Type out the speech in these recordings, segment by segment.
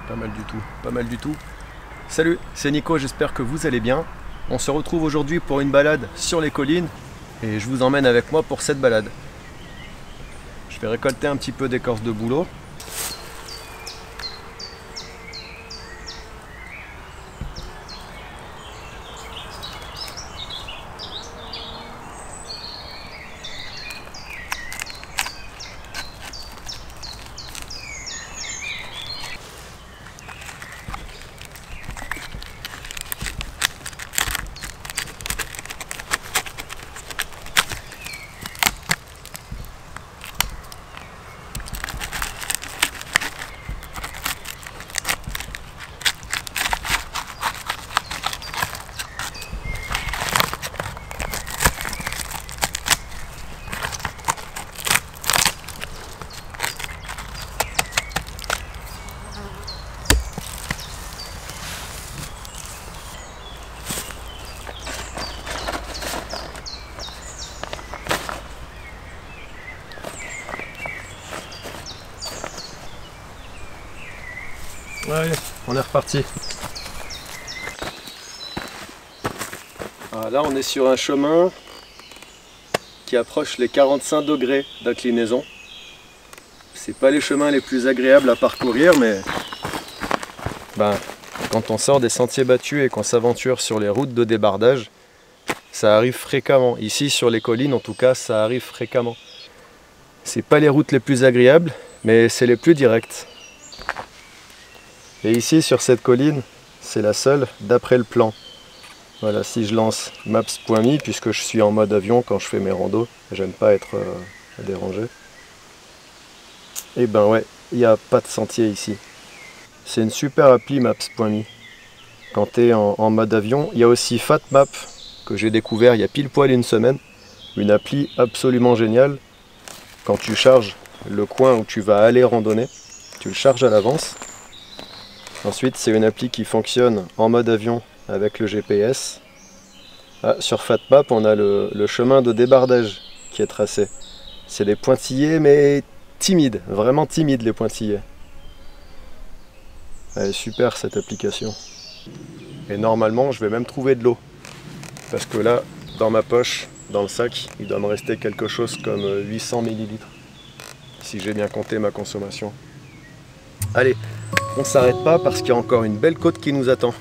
Pas mal du tout, pas mal du tout. Salut, c'est Nico, j'espère que vous allez bien. On se retrouve aujourd'hui pour une balade sur les collines et je vous emmène avec moi pour cette balade. Je vais récolter un petit peu d'écorce de bouleau. Allez, on est reparti. Là, on est sur un chemin qui approche les 45 degrés d'inclinaison. C'est pas les chemins les plus agréables à parcourir, mais quand on sort des sentiers battus et qu'on s'aventure sur les routes de débardage, ça arrive fréquemment. Ici, sur les collines, en tout cas, ça arrive fréquemment. C'est pas les routes les plus agréables, mais c'est les plus directes. Et ici, sur cette colline, c'est la seule d'après le plan. Voilà, si je lance maps.me, puisque je suis en mode avion quand je fais mes randos, j'aime pas être dérangé. Et ben ouais, il n'y a pas de sentier ici. C'est une super appli maps.me. Quand tu es en mode avion, il y a aussi FatMap, que j'ai découvert il y a pile poil une semaine. Une appli absolument géniale. Quand tu charges le coin où tu vas aller randonner, tu le charges à l'avance. Ensuite, c'est une appli qui fonctionne en mode avion avec le GPS. Sur FatMap, on a le chemin de débardage qui est tracé. C'est des pointillés, mais timides, vraiment timides les pointillés. Elle est super cette application. Et normalement, je vais même trouver de l'eau. Parce que là, dans ma poche, dans le sac, il doit me rester quelque chose comme 800 ml. Si j'ai bien compté ma consommation. Allez, on s'arrête pas parce qu'il y a encore une belle côte qui nous attend.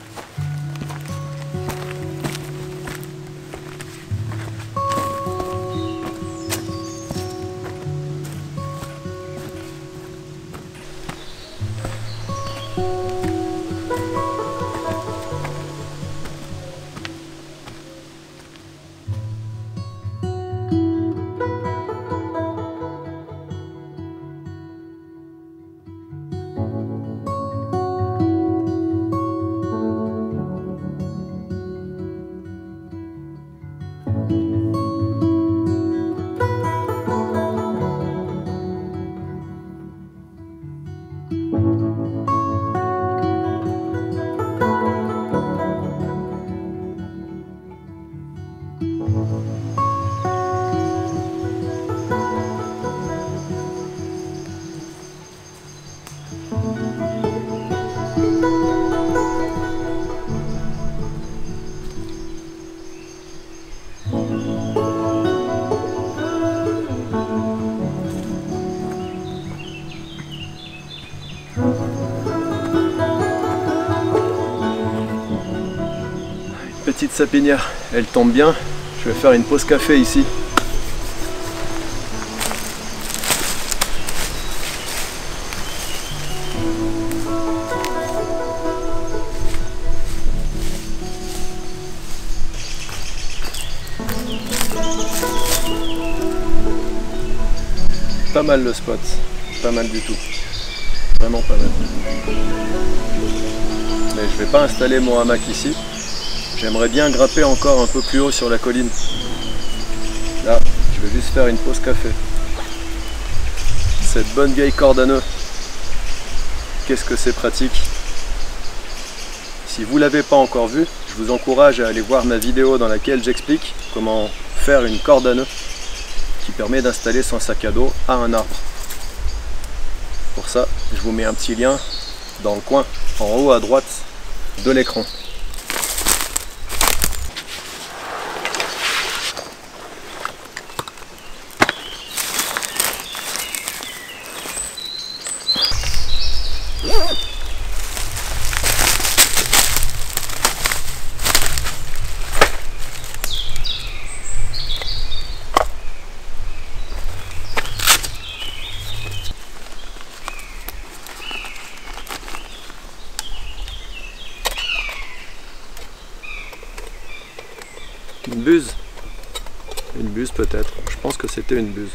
Petite sapinière, elle tombe bien. Je vais faire une pause café ici. Pas mal le spot, pas mal du tout. Vraiment pas mal. Mais je vais pas installer mon hamac ici. J'aimerais bien grimper encore un peu plus haut sur la colline. Là, je vais juste faire une pause café. Cette bonne vieille corde à nœuds. Qu'est-ce que c'est pratique. Si vous ne l'avez pas encore vu, je vous encourage à aller voir ma vidéo dans laquelle j'explique comment faire une corde à nœuds qui permet d'installer son sac à dos à un arbre. Pour ça, je vous mets un petit lien dans le coin, en haut à droite de l'écran. Une buse? Une buse peut-être. Je pense que c'était une buse.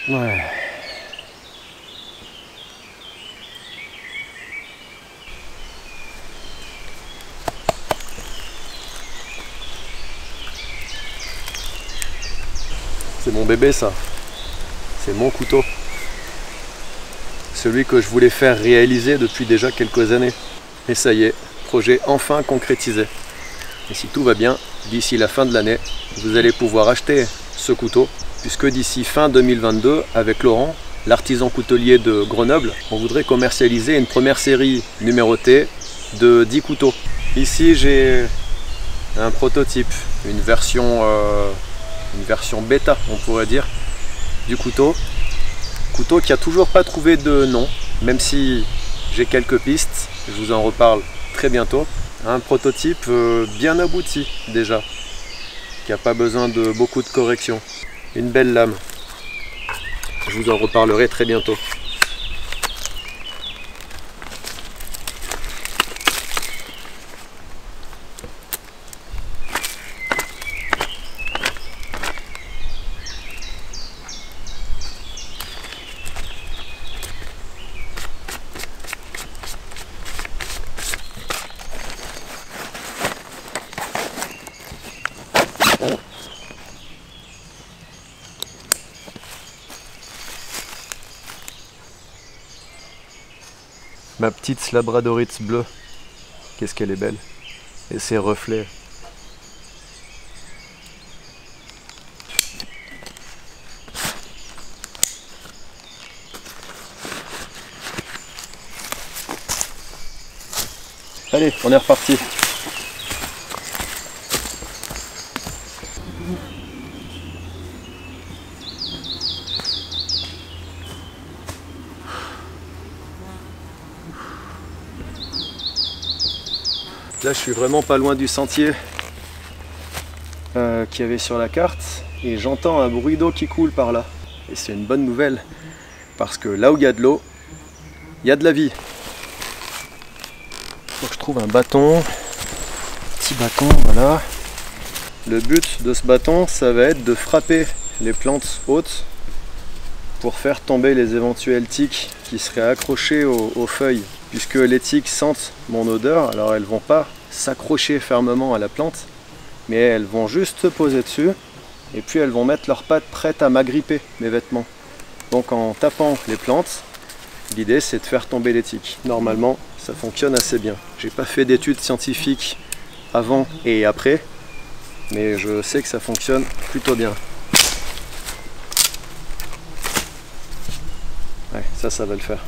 Ouais. C'est mon bébé ça. C'est mon couteau. Celui que je voulais faire réaliser depuis déjà quelques années. Et ça y est, projet enfin concrétisé. Et si tout va bien, d'ici la fin de l'année, vous allez pouvoir acheter ce couteau, puisque d'ici fin 2022, avec Laurent, l'artisan coutelier de Grenoble, on voudrait commercialiser une première série numérotée de 10 couteaux. Ici j'ai un prototype, une version bêta on pourrait dire, du couteau. Couteau qui a toujours pas trouvé de nom, même si j'ai quelques pistes, je vous en reparle très bientôt. Un prototype bien abouti déjà, qui n'a pas besoin de beaucoup de corrections. Une belle lame. Je vous en reparlerai très bientôt. Ma petite Labradoritz bleue, qu'est-ce qu'elle est belle. Et ses reflets. Allez, on est reparti. Là, je suis vraiment pas loin du sentier qu'il y avait sur la carte et j'entends un bruit d'eau qui coule par là. Et c'est une bonne nouvelle parce que là où il y a de l'eau, il y a de la vie. Donc je trouve un bâton, petit bâton, voilà. Le but de ce bâton, ça va être de frapper les plantes hautes pour faire tomber les éventuels tiques qui seraient accrochés aux feuilles. Puisque les tiques sentent mon odeur, alors elles vont pas s'accrocher fermement à la plante, mais elles vont juste se poser dessus, et puis elles vont mettre leurs pattes prêtes à m'agripper mes vêtements. Donc en tapant les plantes, l'idée c'est de faire tomber les tiques. Normalement, ça fonctionne assez bien. J'ai pas fait d'études scientifiques avant et après, mais je sais que ça fonctionne plutôt bien. Ouais, ça va le faire.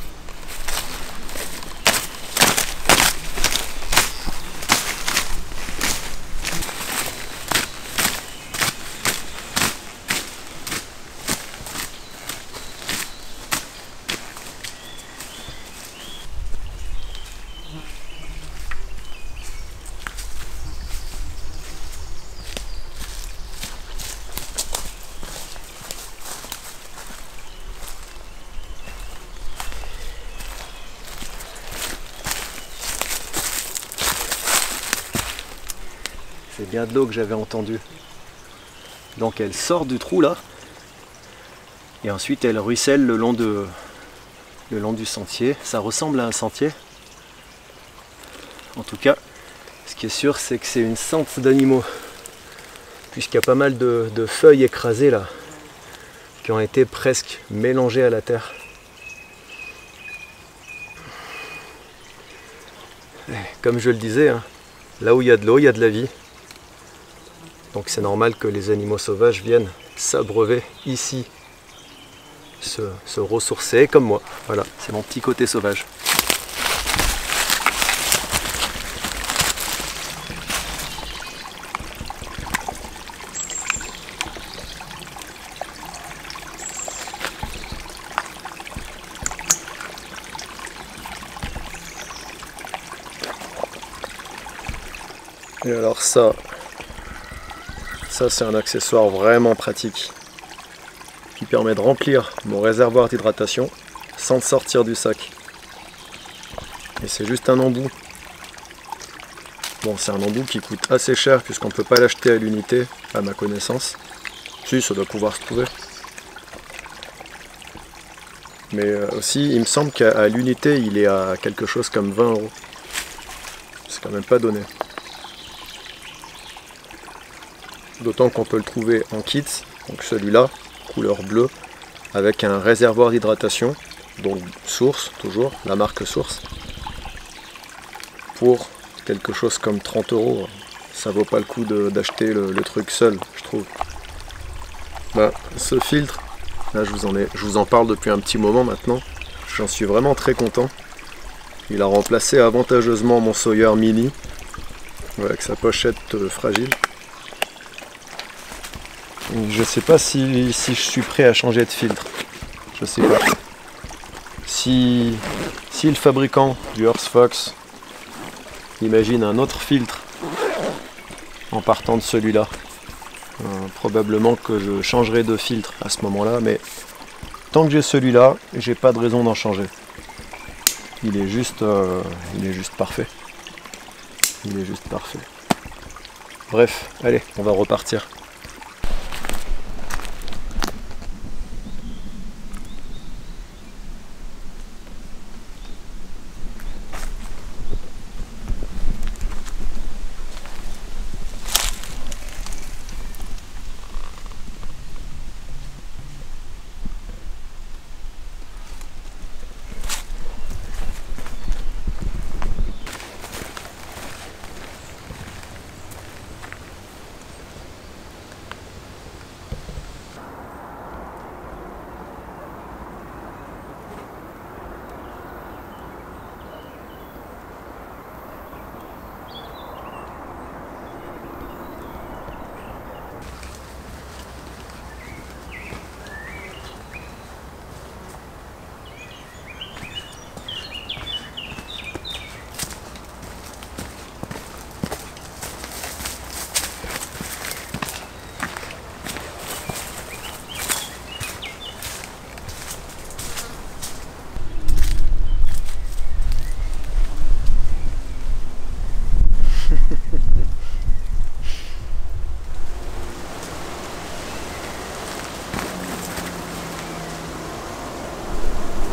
C'est bien de l'eau que j'avais entendue. Donc elle sort du trou là. Et ensuite elle ruisselle le long du sentier. Ça ressemble à un sentier. En tout cas, ce qui est sûr, c'est que c'est une sente d'animaux. Puisqu'il y a pas mal de feuilles écrasées là, qui ont été presque mélangées à la terre. Comme je le disais, hein, là où il y a de l'eau, il y a de la vie. Donc c'est normal que les animaux sauvages viennent s'abreuver ici, se ressourcer comme moi. Voilà, c'est mon petit côté sauvage. Et alors ça c'est un accessoire vraiment pratique qui permet de remplir mon réservoir d'hydratation sans sortir du sac. Et c'est juste un embout. Bon, c'est un embout qui coûte assez cher puisqu'on ne peut pas l'acheter à l'unité, à ma connaissance. Si, ça doit pouvoir se trouver. Mais aussi, il me semble qu'à l'unité, il est à quelque chose comme 20 €. C'est quand même pas donné. D'autant qu'on peut le trouver en kit, donc celui-là, couleur bleue, avec un réservoir d'hydratation, donc Source, toujours, la marque Source, pour quelque chose comme 30 €. Ça vaut pas le coup d'acheter le truc seul, je trouve. Bah, ce filtre, là je vous en parle depuis un petit moment maintenant, j'en suis vraiment très content. Il a remplacé avantageusement mon Sawyer Mini, avec sa pochette fragile. Je sais pas si je suis prêt à changer de filtre. Je sais pas. Si le fabricant du Horse Fox imagine un autre filtre en partant de celui-là. Probablement que je changerai de filtre à ce moment-là, mais tant que j'ai celui-là, j'ai pas de raison d'en changer. Il est juste parfait. Il est juste parfait. Bref, allez, on va repartir.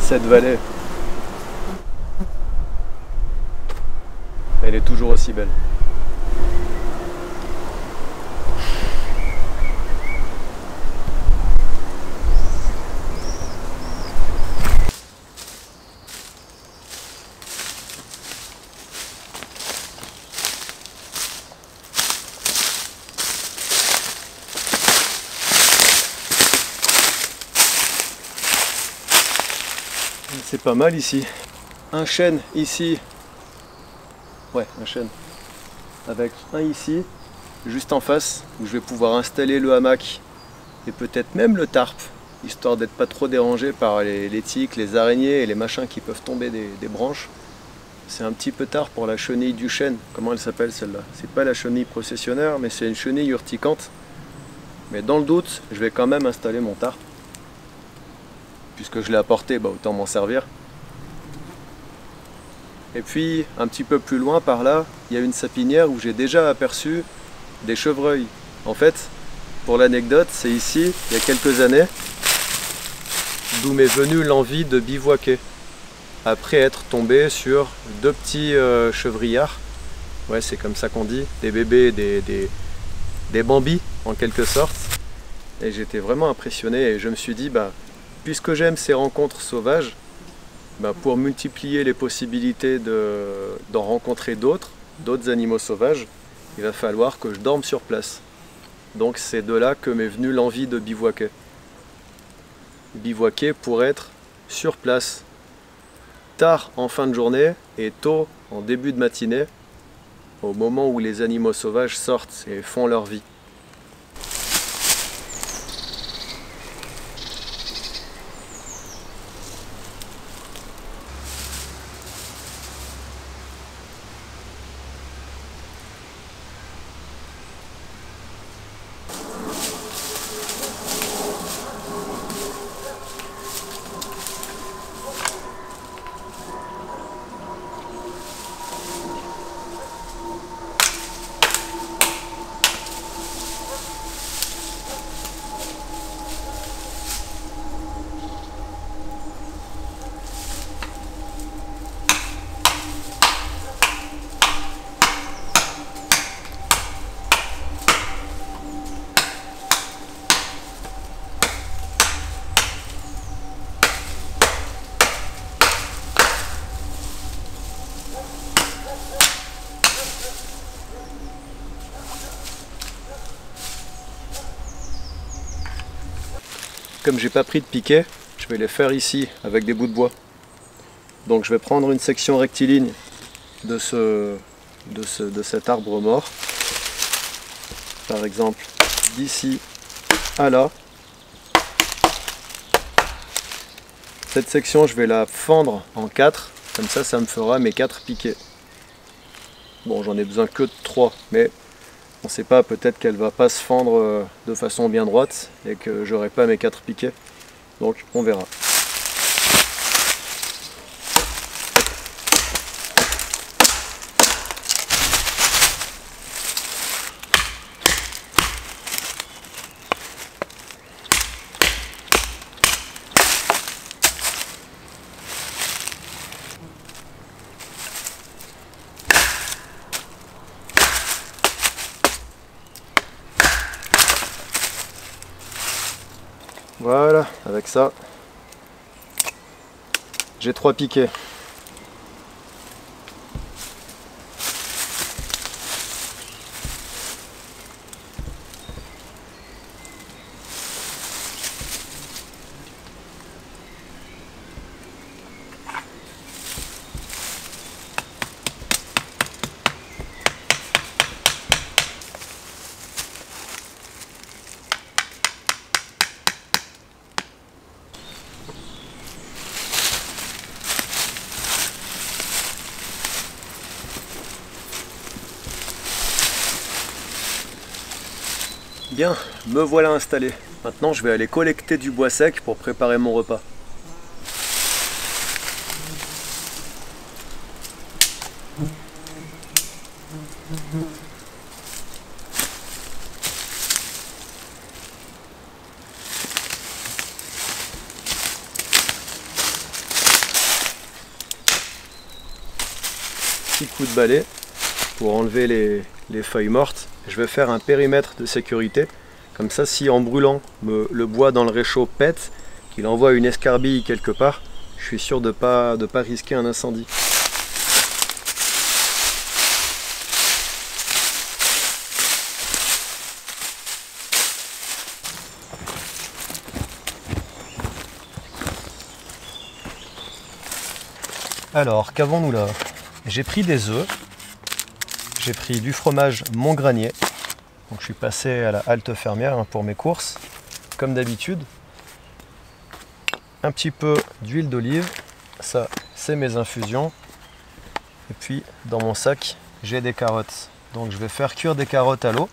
Cette vallée, elle est toujours aussi belle. C'est pas mal ici. Un chêne ici. Ouais, un chêne. Avec un ici, juste en face, où je vais pouvoir installer le hamac et peut-être même le tarp, histoire d'être pas trop dérangé par les tiques, les araignées et les machins qui peuvent tomber des branches. C'est un petit peu tard pour la chenille du chêne. Comment elle s'appelle celle-là? C'est pas la chenille processionnaire, mais c'est une chenille urticante. Mais dans le doute, je vais quand même installer mon tarp. Puisque je l'ai apporté, bah autant m'en servir. Et puis, un petit peu plus loin par là, il y a une sapinière où j'ai déjà aperçu des chevreuils. En fait, pour l'anecdote, c'est ici, il y a quelques années, d'où m'est venue l'envie de bivouaquer. Après être tombé sur deux petits chevrillards, ouais c'est comme ça qu'on dit, des bébés, des bambis en quelque sorte. Et j'étais vraiment impressionné et je me suis dit, bah, puisque j'aime ces rencontres sauvages, bah, pour multiplier les possibilités d'en rencontrer d'autres animaux sauvages, il va falloir que je dorme sur place. Donc c'est de là que m'est venue l'envie de bivouaquer. Bivouaquer pour être sur place, tard en fin de journée et tôt en début de matinée, au moment où les animaux sauvages sortent et font leur vie. Comme j'ai pas pris de piquet, je vais les faire ici avec des bouts de bois. Donc je vais prendre une section rectiligne de cet arbre mort. Par exemple, d'ici à là. Cette section, je vais la fendre en 4. Comme ça me fera mes 4 piquets. Bon, j'en ai besoin que de 3, mais on ne sait pas, peut-être qu'elle va pas se fendre de façon bien droite et que j'aurai pas mes 4 piquets. Donc on verra. Voilà, avec ça, j'ai 3 piquets. Bien, me voilà installé. Maintenant je vais aller collecter du bois sec pour préparer mon repas. Petit coup de balai pour enlever les feuilles mortes. Je vais faire un périmètre de sécurité. Comme ça, si en brûlant le bois dans le réchaud pète, qu'il envoie une escarbille quelque part, je suis sûr de pas risquer un incendie. Alors, qu'avons-nous là? J'ai pris des œufs, j'ai pris du fromage Montgranier. Donc je suis passé à la halte fermière pour mes courses, comme d'habitude. Un petit peu d'huile d'olive, ça c'est mes infusions. Et puis dans mon sac, j'ai des carottes. Donc je vais faire cuire des carottes à l'eau.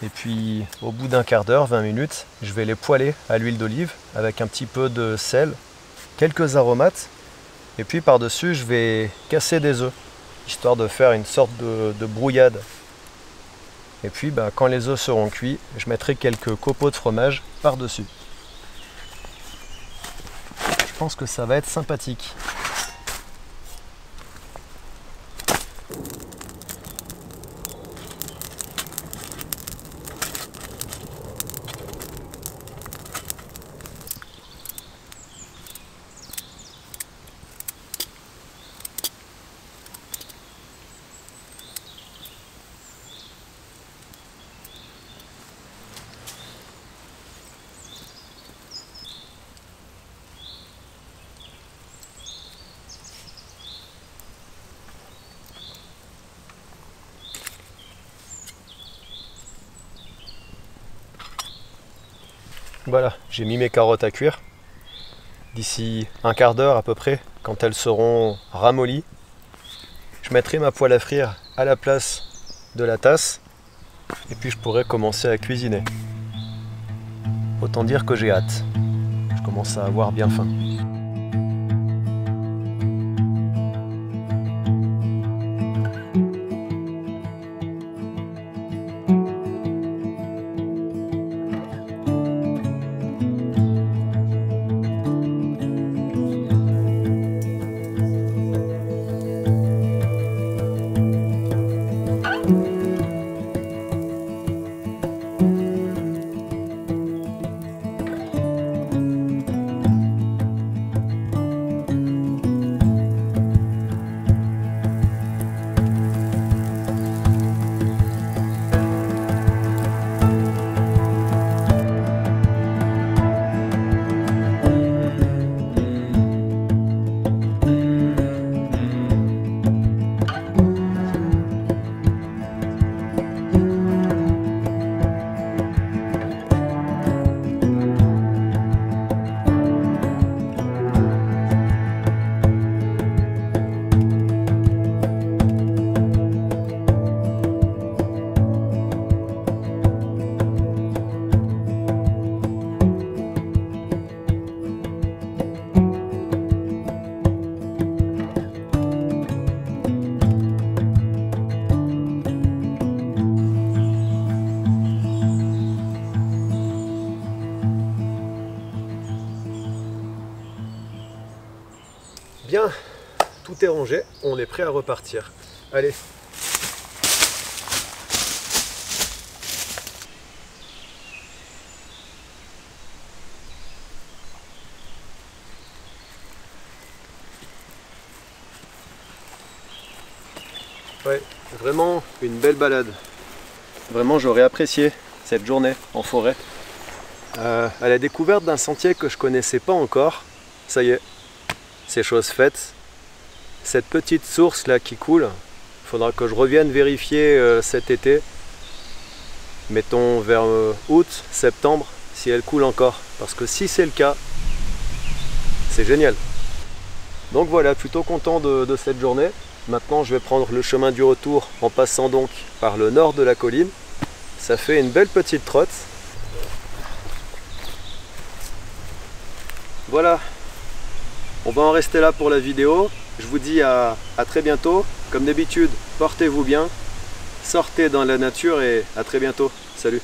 Et puis au bout d'un quart d'heure, 20 minutes, je vais les poêler à l'huile d'olive avec un petit peu de sel, quelques aromates. Et puis par-dessus, je vais casser des œufs, histoire de faire une sorte de brouillade. Et puis quand les œufs seront cuits, je mettrai quelques copeaux de fromage par-dessus. Je pense que ça va être sympathique. Voilà, j'ai mis mes carottes à cuire. D'ici un quart d'heure à peu près, quand elles seront ramollies, je mettrai ma poêle à frire à la place de la tasse et puis je pourrai commencer à cuisiner. Autant dire que j'ai hâte. Je commence à avoir bien faim. bien, tout est rangé, on est prêt à repartir. Allez. Ouais, vraiment une belle balade. Vraiment, j'aurais apprécié cette journée en forêt. À la découverte d'un sentier que je connaissais pas encore. Ça y est, c'est chose faite. Cette petite source là qui coule, il faudra que je revienne vérifier cet été. Mettons vers août, septembre, si elle coule encore. Parce que si c'est le cas, c'est génial. Donc voilà, plutôt content de cette journée. Maintenant, je vais prendre le chemin du retour en passant donc par le nord de la colline. Ça fait une belle petite trotte. Voilà, on va en rester là pour la vidéo. Je vous dis à très bientôt. Comme d'habitude, portez-vous bien, sortez dans la nature et à très bientôt. Salut!